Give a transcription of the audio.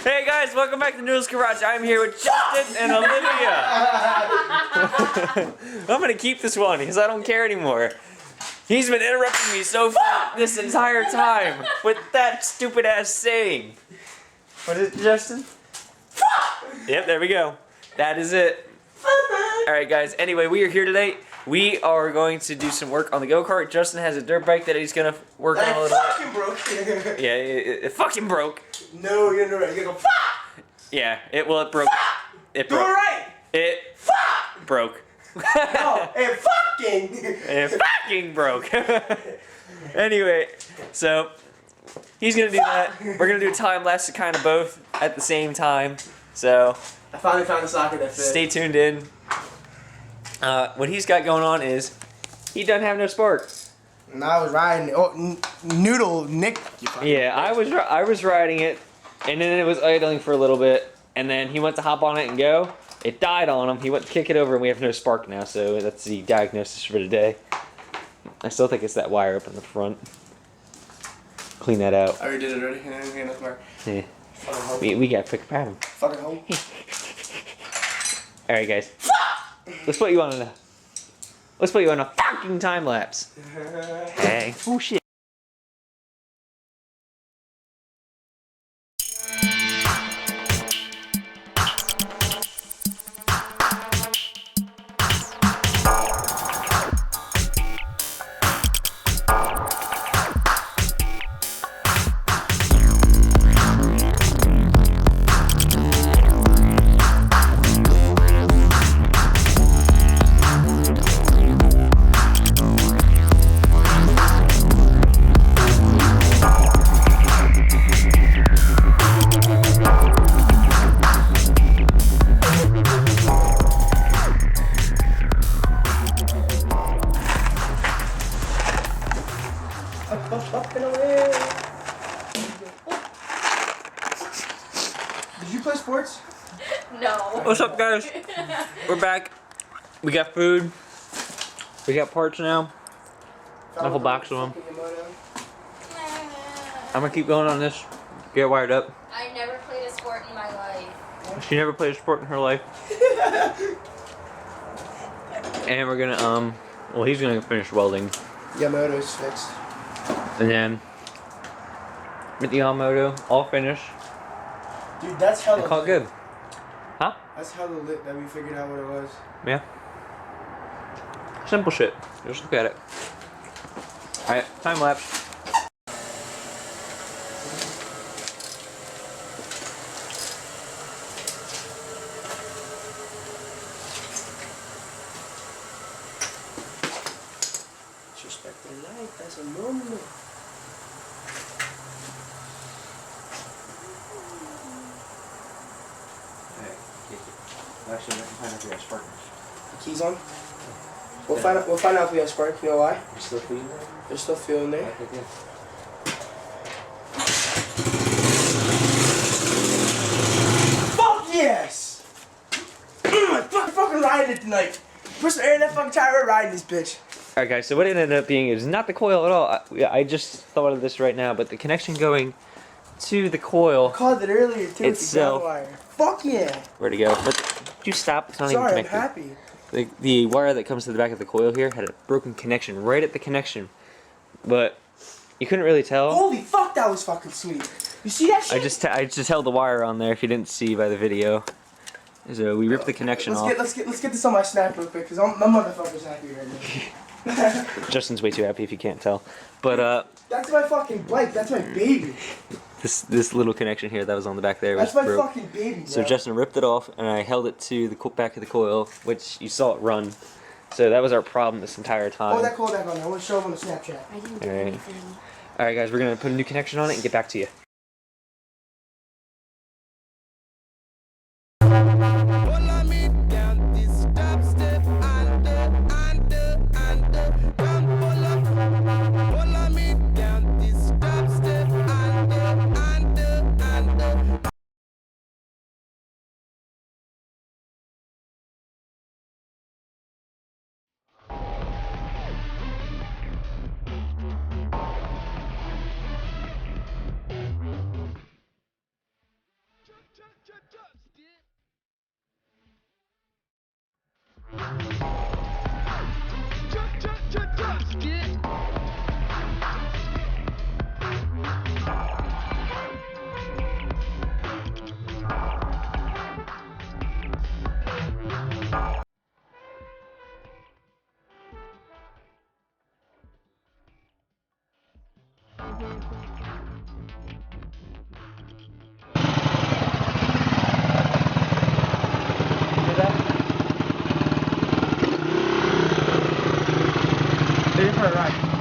Hey guys, welcome back to Noodles Garage. I'm here with Justin and Olivia. I'm gonna keep this one because I don't care anymore. He's been interrupting me so far this entire time with that stupid ass saying. What is it, Justin? Yep, there we go. That is it. Alright guys, anyway, we are here today. We are going to do some work on the go-kart. Justin has a dirt bike that he's gonna work on a little bit. Broke. Yeah, it fucking broke. No, you're not right. You're gonna go, fuck! Yeah, it broke. It broke. Do it right! It broke. No, it fucking broke. Anyway, so he's gonna do that. We're gonna do a time lapse of kind of both at the same time. So I finally found the socket that fit. Stay tuned in. What he's got going on is he doesn't have no spark. And I was riding it. Oh, Noodle, Nick. Yeah, I was riding it, and then it was idling for a little bit, and then he went to hop on it and go. It died on him. He went to kick it over, and we have no spark now, so that's the diagnosis for today. I still think it's that wire up in the front. Clean that out. I already did it already. Yeah, no spark. Yeah. We got to pick a pattern. Fucking home. Alright guys. Let's put you on a fucking time lapse. Hey. Oh shit. Did you play sports? No. What's up guys? We're back. We got food. We got parts now. A whole box of them. I'm gonna keep going on this. Get wired up. I never played a sport in my life. She never played a sport in her life. And we're gonna well, he's gonna finish welding. Yamamoto's fixed. And then with the Yamamoto all finished. Dude, that's hella It called lit. good. Huh? That's hella lit that we figured out what it was. Yeah. Simple shit. Just look at it. Alright, time lapse. Disrespect their life, that's a moment. Actually, we can find out if we have spark. Keys on? We'll find out if we have spark. You know why? You're still feeling it? There's still fuel in there. Okay, good. Fuck yes! I'm fucking riding it tonight. Put some air in that fucking tire, we're riding this bitch. Alright guys, so what it ended up being is not the coil at all. I just thought of this right now, but the connection going to the coil I called it earlier too. itself. Wire. Fuck yeah! Where'd it go? You stop, it's not even Sorry, I'm connected. happy. The wire that comes to the back of the coil here had a broken connection right at the connection, but you couldn't really tell. Holy fuck, that was fucking sweet. You see that shit? I just held the wire on there if you didn't see by the video. So we ripped the connection off. Let's get this on my snap real quick, cause my motherfucker's happy right now. Justin's way too happy if you can't tell. But That's my fucking bike. That's my baby. this little connection here that was on the back there was That's my broke. fucking baby, bro. So Justin ripped it off, and I held it to the back of the coil, which you saw it run. So that was our problem this entire time. Hold that coil back on there. I want to show him on the Snapchat. I didn't do Alright. anything. Alright guys, we're going to put a new connection on it and get back to you. Ready for a ride.